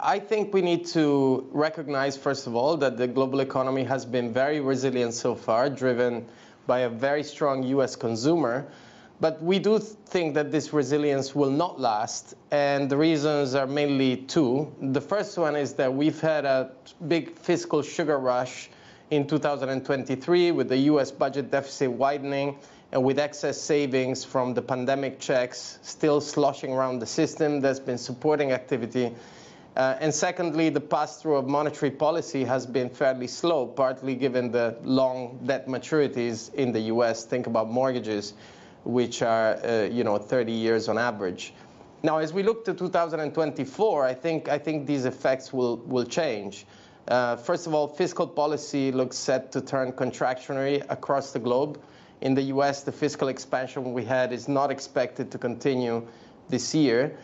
I think we need to recognize, first of all, that the global economy has been very resilient so far, driven by a very strong US consumer. But we do think that this resilience will not last, and the reasons are mainly two. The first one is that we've had a big fiscal sugar rush in 2023 with the US budget deficit widening and with excess savings from the pandemic checks still sloshing around the system that's been supporting activity. And secondly, the pass-through of monetary policy has been fairly slow, partly given the long debt maturities in the US. Think about mortgages, which are 30 years on average. Now, as we look to 2024, I think these effects will change. First of all, fiscal policy looks set to turn contractionary across the globe. In the US, the fiscal expansion we had is not expected to continue this year.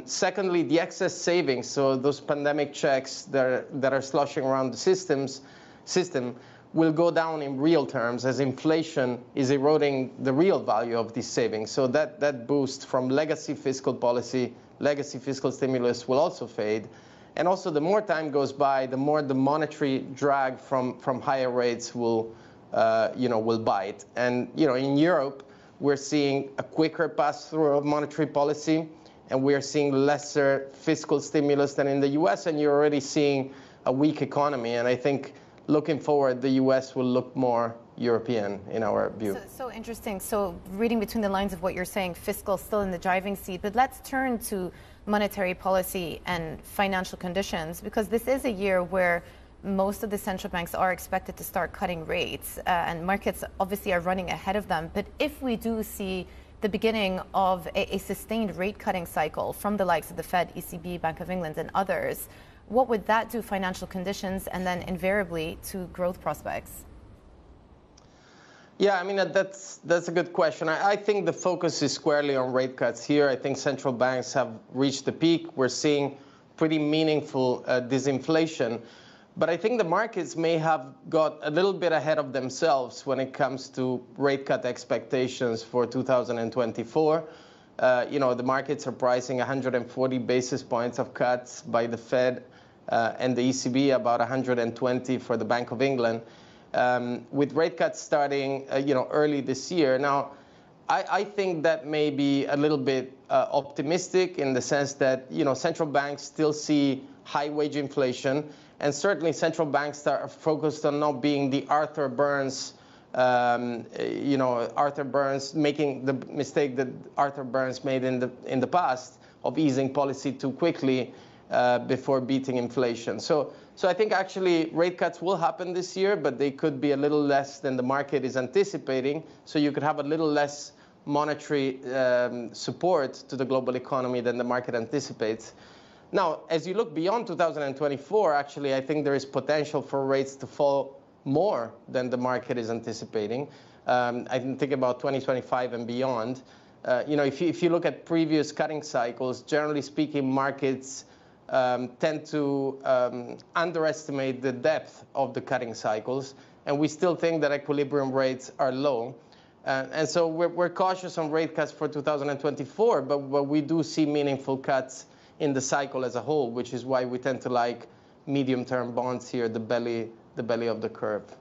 Secondly, the excess savings, so those pandemic checks that are sloshing around the system, will go down in real terms as inflation is eroding the real value of these savings. So that boost from legacy fiscal policy, legacy fiscal stimulus will also fade. And also, the more time goes by, the more the monetary drag from higher rates will bite. And in Europe, we're seeing a quicker pass-through of monetary policy, and we are seeing lesser fiscal stimulus than in the US, and you're already seeing a weak economy. And I think looking forward, the US will look more European in our view. So interesting. So reading between the lines of what you're saying, fiscal still in the driving seat, but let's turn to monetary policy and financial conditions, because this is a year where most of the central banks are expected to start cutting rates, and markets obviously are running ahead of them. But if we do see the beginning of a sustained rate cutting cycle from the likes of the Fed, ECB, Bank of England and others, what would that do financial conditions and then invariably to growth prospects? Yeah, I mean, that's a good question. I think the focus is squarely on rate cuts here. I think central banks have reached the peak. We're seeing pretty meaningful disinflation. But I think the markets may have got a little bit ahead of themselves when it comes to rate cut expectations for 2024. The markets are pricing 140 basis points of cuts by the Fed and the ECB, about 120 for the Bank of England, with rate cuts starting early this year. Now, I think that may be a little bit optimistic in the sense that central banks still see high wage inflation, and certainly central banks are focused on not being the Arthur Burns making the mistake that Arthur Burns made in the past of easing policy too quickly before beating inflation. So I think actually rate cuts will happen this year, but they could be a little less than the market is anticipating. So you could have a little less monetary support to the global economy than the market anticipates. Now, as you look beyond 2024, actually, I think there is potential for rates to fall more than the market is anticipating. I can think about 2025 and beyond. If you look at previous cutting cycles, generally speaking, markets tend to underestimate the depth of the cutting cycles, and we still think that equilibrium rates are low. And so we're cautious on rate cuts for 2024, but we do see meaningful cuts in the cycle as a whole, which is why we tend to like medium-term bonds here, the belly of the curve.